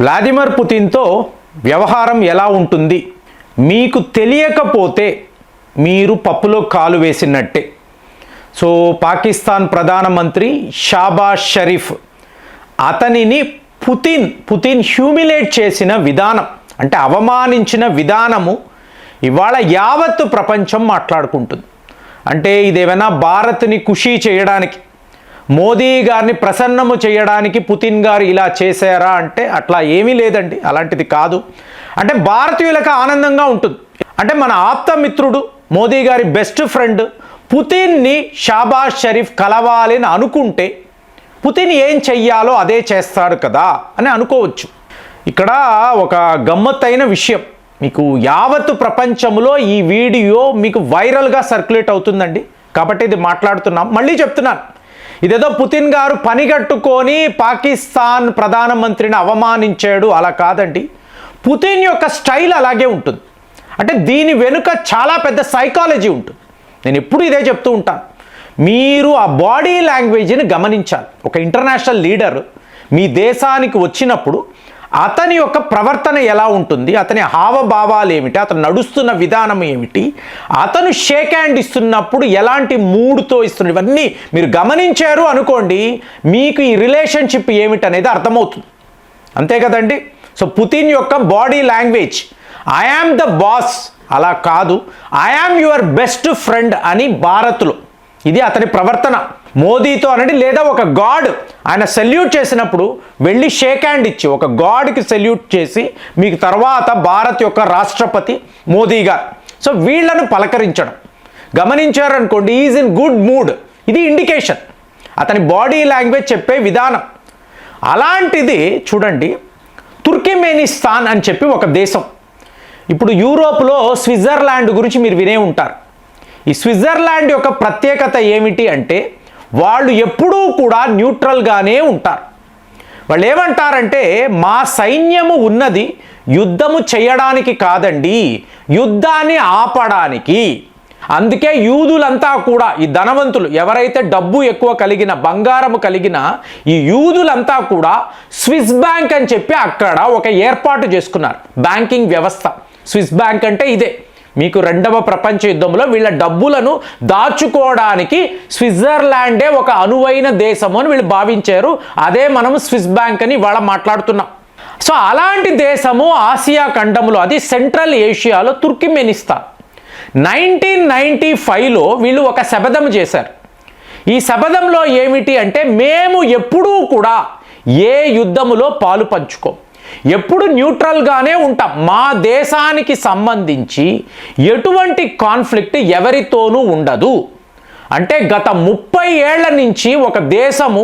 Vladimir పుతిన్తో వ్యవహారం ఎలా ఉంటుంది మీకు తెలియకపోతే మీరు పప్పులో కాలు వేసినట్టే. సో పాకిస్తాన్ ప్రధానమంత్రి షాబాజ్ షరీఫ్ అతనిని పుతిన్ హ్యూమిలేట్ చేసిన విధానం, అంటే అవమానించిన విధానము ఇవాళ యావత్తు ప్రపంచం మాట్లాడుకుంటుంది. అంటే ఇదేమైనా భారత్ని ఖుషీ చేయడానికి, మోదీ గారిని ప్రసన్నము చేయడానికి పుతిన్ గారు ఇలా చేశారా అంటే అట్లా ఏమీ లేదండి, అలాంటిది కాదు. అంటే భారతీయులకు ఆనందంగా ఉంటుంది. అంటే మన ఆప్త మిత్రుడు, మోదీ గారి బెస్ట్ ఫ్రెండ్ పుతిన్ని షాబాజ్ షరీఫ్ కలవాలని అనుకుంటే పుతిన్ ఏం చెయ్యాలో అదే చేస్తాడు కదా అని అనుకోవచ్చు. ఇక్కడ ఒక గమ్మత్తైన విషయం, మీకు యావత్తు ప్రపంచంలో ఈ వీడియో మీకు వైరల్గా సర్క్యులేట్ అవుతుందండి, కాబట్టి ఇది మాట్లాడుతున్నాం. మళ్ళీ చెప్తున్నాను, ఇదేదో పుతిన్ గారు పనిగట్టుకొని పాకిస్తాన్ ప్రధానమంత్రిని అవమానించాడు అలా కాదండి. పుతిన్ యొక్క స్టైల్ అలాగే ఉంటుంది. అంటే దీని వెనుక చాలా పెద్ద సైకాలజీ ఉంటుంది. నేను ఎప్పుడు ఇదే చెప్తూ ఉంటాను, మీరు ఆ బాడీ లాంగ్వేజ్ని గమనించాలి. ఒక ఇంటర్నేషనల్ లీడర్ మీ దేశానికి వచ్చినప్పుడు అతని యొక్క ప్రవర్తన ఎలా ఉంటుంది, అతని హావభావాలు ఏమిటి, అతను నడుస్తున్న విధానం ఏమిటి, అతను షేక్ హ్యాండ్ ఇస్తున్నప్పుడు ఎలాంటి మూడ్తో ఇస్తున్న, ఇవన్నీ మీరు గమనించారు అనుకోండి, మీకు ఈ రిలేషన్షిప్ ఏమిటి అనేది అర్థమవుతుంది. అంతే కదండి. సో పుతిన్ యొక్క body language I am the boss అలా కాదు, I am your best friend అని భారత్లో ఇది అతని ప్రవర్తన. మోదీతో అనండి, లేదా ఒక గాడ్ ఆయన సెల్యూట్ చేసినప్పుడు వెళ్ళి షేక్ హ్యాండ్ ఇచ్చి ఒక గాడ్కి సెల్యూట్ చేసి మీకు తర్వాత భారత్ యొక్క రాష్ట్రపతి మోదీ గారు, సో వీళ్లను పలకరించడం గమనించారనుకోండి, ఈజ్ ఇన్ గుడ్ మూడ్. ఇది ఇండికేషన్, అతని బాడీ లాంగ్వేజ్ చెప్పే విధానం. అలాంటిది చూడండి, తుర్కిమెనిస్తాన్ అని చెప్పి ఒక దేశం. ఇప్పుడు యూరోప్లో స్విట్జర్లాండ్ గురించి మీరు వినే ఉంటారు. ఈ స్విట్జర్లాండ్ యొక్క ప్రత్యేకత ఏమిటి అంటే వాళ్ళు ఎప్పుడూ కూడా న్యూట్రల్గానే ఉంటారు. వాళ్ళు ఏమంటారంటే మా సైన్యము ఉన్నది యుద్ధము చేయడానికి కాదండి, యుద్ధాన్ని ఆపడానికి. అందుకే యూదులంతా కూడా, ఈ ధనవంతులు ఎవరైతే డబ్బు ఎక్కువ కలిగిన, బంగారము కలిగిన ఈ యూదులంతా కూడా స్విస్ బ్యాంక్ అని చెప్పి అక్కడ ఒక ఏర్పాటు చేసుకున్నారు, బ్యాంకింగ్ వ్యవస్థ. స్విస్ బ్యాంక్ అంటే ఇదే. మీకు రెండవ ప్రపంచ యుద్ధంలో వీళ్ళ డబ్బులను దాచుకోవడానికి స్విట్జర్లాండే ఒక అనువైన దేశము అని వీళ్ళు భావించారు. అదే మనం స్విస్ బ్యాంక్ అని ఇవాళ మాట్లాడుతున్నాం. సో అలాంటి దేశము ఆసియా ఖండంలో, అది సెంట్రల్ ఏషియాలో తుర్కిమెనిస్తాన్. 1995లో వీళ్ళు ఒక శపథం చేశారు. ఈ శపథంలో ఏమిటి అంటే మేము ఎప్పుడూ కూడా ఏ యుద్ధములో పాలు పంచుకోం, ఎప్పుడు న్యూట్రల్గానే ఉంటాం, మా దేశానికి సంబంధించి ఎటువంటి కాన్ఫ్లిక్ట్ ఎవరితోనూ ఉండదు. అంటే గత 30 ఏళ్ల నుంచి ఒక దేశము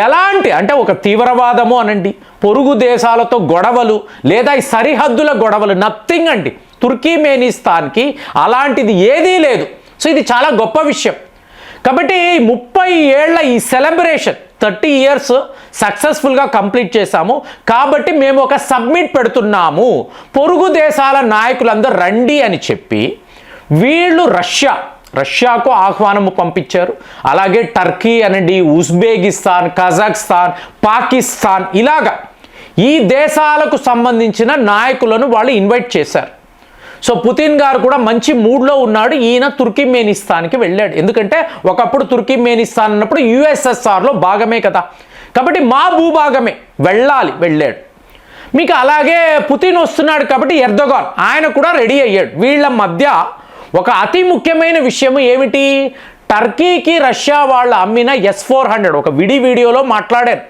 ఎలాంటి, అంటే ఒక తీవ్రవాదము అనండి, పొరుగు దేశాలతో గొడవలు, లేదా ఈ సరిహద్దుల గొడవలు, నథింగ్ అండి. తుర్కిమెనిస్తాన్కి అలాంటిది ఏదీ లేదు. సో ఇది చాలా గొప్ప విషయం. కాబట్టి 30 ఏళ్ల ఈ సెలబ్రేషన్ 30 ఇయర్స్ సక్సెస్ఫుల్గా కంప్లీట్ చేశాము. కాబట్టి మేము ఒక సబ్మిట్ పెడుతున్నాము, పొరుగు దేశాల నాయకులందరూ రండి అని చెప్పి వీళ్ళు రష్యాకు ఆహ్వానము పంపించారు. అలాగే టర్కీ అనండి, ఉజ్బెకిస్తాన్, కజాఖ్స్తాన్, పాకిస్తాన్, ఇలాగా ఈ దేశాలకు సంబంధించిన నాయకులను వాళ్ళు ఇన్వైట్ చేశారు. సో పుతిన్ గారు కూడా మంచి మూడ్లో ఉన్నాడు. ఈయన తుర్కిమెనిస్తాన్కి వెళ్ళాడు. ఎందుకంటే ఒకప్పుడు తుర్కిమెనిస్తాన్ అన్నప్పుడు యుఎస్ఎస్ఆర్లో భాగమే కదా, కాబట్టి మా భూభాగమే, వెళ్ళాడు. మీకు అలాగే పుతిన్ వస్తున్నాడు కాబట్టి ఎర్దోగాన్ ఆయన కూడా రెడీ అయ్యాడు. వీళ్ళ మధ్య ఒక అతి ముఖ్యమైన విషయం ఏమిటి, టర్కీకి రష్యా వాళ్ళు అమ్మిన S-400 ఒక వీడియోలో మాట్లాడారు.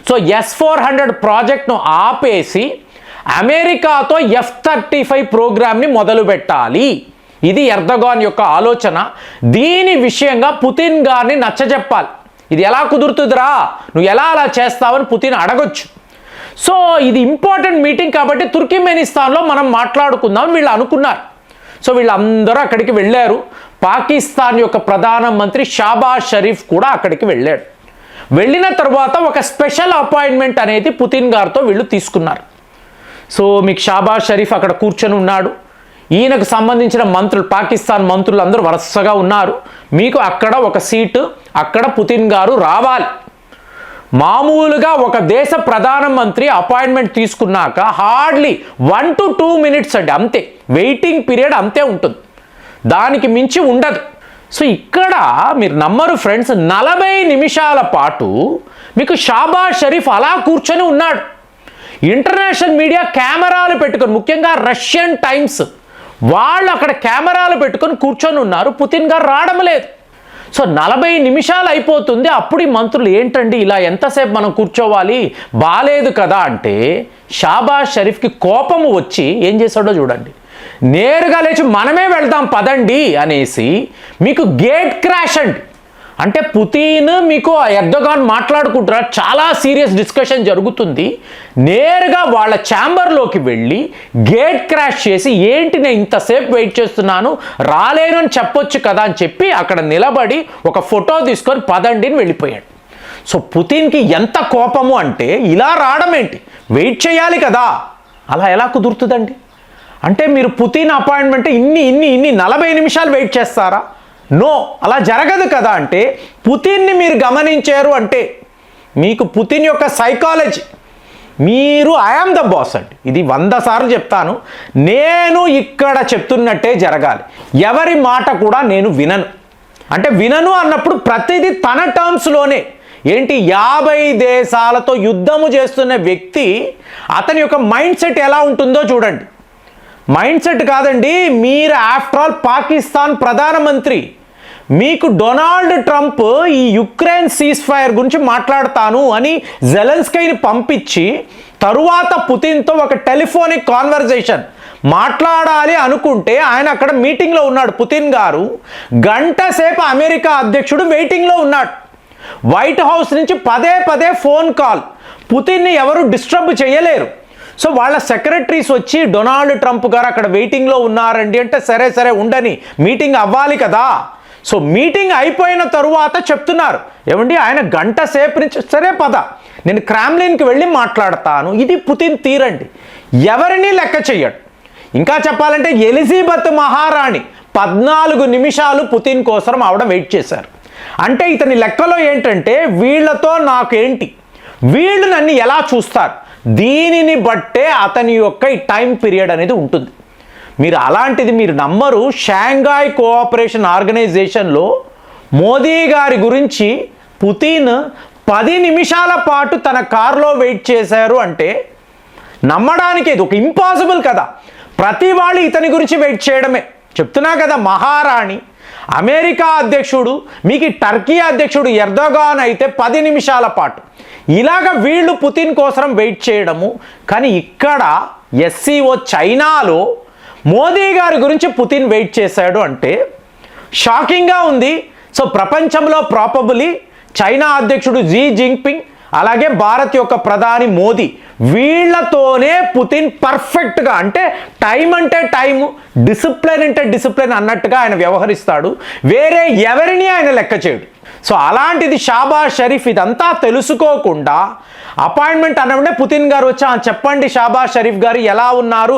సో S-400 ప్రాజెక్ట్ను ఆపేసి అమెరికాతో F-35 ప్రోగ్రామ్ని మొదలు పెట్టాలి. ఇది ఎర్దోగాన్ యొక్క ఆలోచన. దీని విషయంగా పుతిన్ గారిని నచ్చజెప్పాలి. ఇది ఎలా కుదురుతుందిరా, నువ్వు ఎలా అలా చేస్తావని పుతిన్ అడగొచ్చు. సో ఇది ఇంపార్టెంట్ మీటింగ్ కాబట్టి తుర్కిమెనిస్తాన్లో మనం మాట్లాడుకుందామని వీళ్ళు అనుకున్నారు. సో వీళ్ళందరూ అక్కడికి వెళ్ళారు. పాకిస్తాన్ యొక్క ప్రధానమంత్రి షాబాజ్ షరీఫ్ కూడా అక్కడికి వెళ్ళాడు. వెళ్ళిన తర్వాత ఒక స్పెషల్ అపాయింట్మెంట్ అనేది పుతిన్ గారితో వీళ్ళు తీసుకున్నారు. సో మీకు షాబాజ్ షరీఫ్ అక్కడ కూర్చొని ఉన్నాడు. ఈయనకు సంబంధించిన మంత్రులు, పాకిస్తాన్ మంత్రులు అందరూ వరుసగా ఉన్నారు. మీకు అక్కడ ఒక సీటు, అక్కడ పుతిన్ గారు రావాలి. మామూలుగా ఒక దేశ ప్రధానమంత్రి అపాయింట్మెంట్ తీసుకున్నాక హార్డ్లీ 1 to 2 minutes అండి, అంతే. వెయిటింగ్ పీరియడ్ అంతే ఉంటుంది, దానికి మించి ఉండదు. సో ఇక్కడ మీరు నమ్మరు ఫ్రెండ్స్, 40 నిమిషాల పాటు మీకు షాబాజ్ షరీఫ్ అలా కూర్చొని ఉన్నాడు. ఇంటర్నేషనల్ మీడియా కెమెరాలు పెట్టుకొని, ముఖ్యంగా రష్యన్ టైమ్స్ వాళ్ళు అక్కడ కెమెరాలు పెట్టుకొని కూర్చొని ఉన్నారు. పుతిన్ గారు రావడం లేదు. సో 40 నిమిషాలు అయిపోతుంది. అప్పుడు ఈ మంత్రులు ఏంటండి ఇలా ఎంతసేపు మనం కూర్చోవాలి, బాలేదు కదా అంటే షాబాజ్ షరీఫ్కి కోపము వచ్చి ఏం చేశాడో చూడండి. నేరుగా లేచి మనమే వెళ్దాం పదండి అనేసి మీకు గేట్ క్రాష్ అండి. అంటే పుతిన్ మీకు ఎర్దోగాన్ మాట్లాడుకుంటారు, చాలా సీరియస్ డిస్కషన్ జరుగుతుంది. నేరుగా వాళ్ళ ఛాంబర్లోకి వెళ్ళి గేట్ క్రాష్ చేసి ఏంటి నేను ఇంతసేపు వెయిట్ చేస్తున్నాను, రాలేను అని చెప్పొచ్చు కదా అని చెప్పి అక్కడ నిలబడి ఒక ఫోటో తీసుకొని పదండి అని వెళ్ళిపోయాడు. సో పుతిన్కి ఎంత కోపము అంటే ఇలా రావడం ఏంటి, వెయిట్ చేయాలి కదా, అలా ఎలా కుదురుతుందండి? అంటే మీరు పుతిన్ అపాయింట్మెంట్ ఇన్ని 40 నిమిషాలు వెయిట్ చేస్తారా? నో, అలా జరగదు కదా. అంటే పుతిన్ని మీరు గమనించారు అంటే మీకు పుతిన్ యొక్క సైకాలజీ, మీరు ఐఆమ్ ద బాస్ అండి, ఇది 100 సార్లు చెప్తాను. నేను ఇక్కడ చెప్తున్నట్టే జరగాలి, ఎవరి మాట కూడా నేను వినను. అంటే వినను అన్నప్పుడు ప్రతిదీ తన టర్మ్స్లోనే. ఏంటి, 50 దేశాలతో యుద్ధము చేస్తున్న వ్యక్తి, అతని యొక్క మైండ్ సెట్ ఎలా ఉంటుందో చూడండి. మైండ్ సెట్ కాదండి, మీరు ఆఫ్టర్ ఆల్ పాకిస్తాన్ ప్రధానమంత్రి. మీకు డొనాల్డ్ ట్రంప్ ఈ యుక్రెయిన్ సీజ్ ఫైర్ గురించి మాట్లాడతాను అని జెలెన్స్కీని పంపించి తరువాత పుతిన్తో ఒక టెలిఫోనిక్ కాన్వర్జేషన్ మాట్లాడాలి అనుకుంటే ఆయన అక్కడ మీటింగ్లో ఉన్నాడు. పుతిన్ గారు గంట సేపు అమెరికా అధ్యక్షుడు వెయిటింగ్లో ఉన్నాడు. వైట్ హౌస్ నుంచి పదే ఫోన్ కాల్, పుతిన్ని ఎవరు డిస్టర్బ్ చేయలేరు. సో వాళ్ళ సెక్రటరీస్ వచ్చి డొనాల్డ్ ట్రంప్ గారు అక్కడ వెయిటింగ్లో ఉన్నారండి అంటే సరే ఉండని, మీటింగ్ అవ్వాలి కదా. సో మీటింగ్ అయిపోయిన తరువాత చెప్తున్నారు, ఏమండి ఆయన గంట సేపు నుంచి సరే పద నేను క్రామ్లిన్కి వెళ్ళి మాట్లాడతాను. ఇది పుతిన్ తీరండి, ఎవరిని లెక్క చెయ్యడు. ఇంకా చెప్పాలంటే ఎలిజబెత్ మహారాణి 14 నిమిషాలు పుతిన్ కోసం ఆవిడ వెయిట్ చేశారు. అంటే ఇతని లెక్కలో ఏంటంటే వీళ్ళతో నాకేంటి, వీళ్ళు నన్ను ఎలా చూస్తారు, దీనిని బట్టే అతని యొక్క ఈ టైం పీరియడ్ అనేది ఉంటుంది. మీరు అలాంటిది మీరు నమ్మరు, షాంఘాయ్ కోఆపరేషన్ ఆర్గనైజేషన్లో మోదీ గారి గురించి పుతిన్ 10 నిమిషాల పాటు తన కారులో వెయిట్ చేశారు అంటే నమ్మడానికి ఇది ఒక ఇంపాసిబుల్ కదా. ప్రతి వాళ్ళు ఇతని గురించి వెయిట్ చేయడమే. చెప్తున్నా కదా, మహారాణి, అమెరికా అధ్యక్షుడు, మీకు టర్కీ అధ్యక్షుడు ఎర్దోగాన్ అయితే 10 నిమిషాల పాటు ఇలాగ వీళ్ళు పుతిన్ కోసం వెయిట్ చేయడము. కానీ ఇక్కడ ఎస్సీఓ చైనాలో మోదీ గారి గురించి పుతిన్ వెయిట్ చేశాడు అంటే షాకింగ్గా ఉంది. సో ప్రపంచంలో ప్రాబబ్లీ చైనా అధ్యక్షుడు జీ జింగ్పింగ్, అలాగే భారత్ యొక్క ప్రధాని మోదీ, వీళ్లతోనే పుతిన్ పర్ఫెక్ట్గా, అంటే టైం అంటే టైము, డిసిప్లిన్ అంటే డిసిప్లిన్ అన్నట్టుగా ఆయన వ్యవహరిస్తాడు. వేరే ఎవరిని ఆయన లెక్క చేయడు. సో అలాంటిది షాబాజ్ షరీఫ్ ఇదంతా తెలుసుకోకుండా అపాయింట్మెంట్ అన్నప్పుడే పుతిన్ గారు వచ్చి చెప్పండి షాబాజ్ షరీఫ్ గారు ఎలా ఉన్నారు,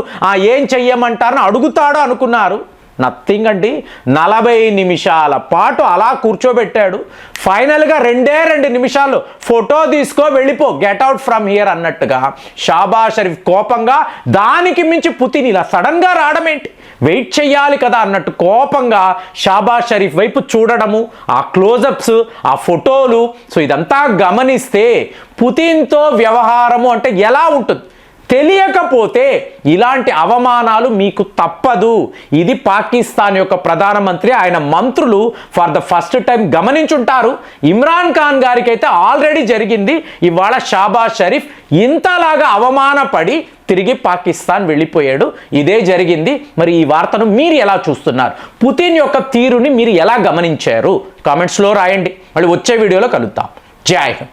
ఏం చెయ్యమంటారని అడుగుతాడు అనుకున్నారు. నథింగ్ అండి, 40 నిమిషాల పాటు అలా కూర్చోబెట్టాడు. ఫైనల్గా 2 నిమిషాలు ఫోటో తీసుకో వెళ్ళిపో, గెట్ అవుట్ ఫ్రమ్ హియర్ అన్నట్టుగా షాబాజ్ షరీఫ్ కోపంగా, దానికి మించి పుతిన్ ఇలా సడన్గా రావడం ఏంటి, వెయిట్ చేయాలి కదా అన్నట్టు కోపంగా షాబాజ్ షరీఫ్ వైపు చూడడము, ఆ క్లోజప్స్, ఆ ఫోటోలు. సో ఇదంతా గమనిస్తే పుతిన్తో వ్యవహారము అంటే ఎలా ఉంటుంది తెలియకపోతే ఇలాంటి అవమానాలు మీకు తప్పదు. ఇది పాకిస్తాన్ యొక్క ప్రధానమంత్రి, ఆయన మంత్రులు ఫర్ ద ఫస్ట్ టైం గమనించుంటారు. ఇమ్రాన్ ఖాన్ గారికి అయితే ఆల్రెడీ జరిగింది. ఇవాళ షాబాజ్ షరీఫ్ ఇంతలాగా అవమానపడి తిరిగి పాకిస్తాన్ వెళ్ళిపోయాడు. ఇదే జరిగింది. మరి ఈ వార్తను మీరు ఎలా చూస్తున్నారు, పుతిన్ యొక్క తీరుని మీరు ఎలా గమనించారు, కామెంట్స్లో రాయండి. మళ్ళీ వచ్చే వీడియోలో కలుద్దాం. జై హింద్.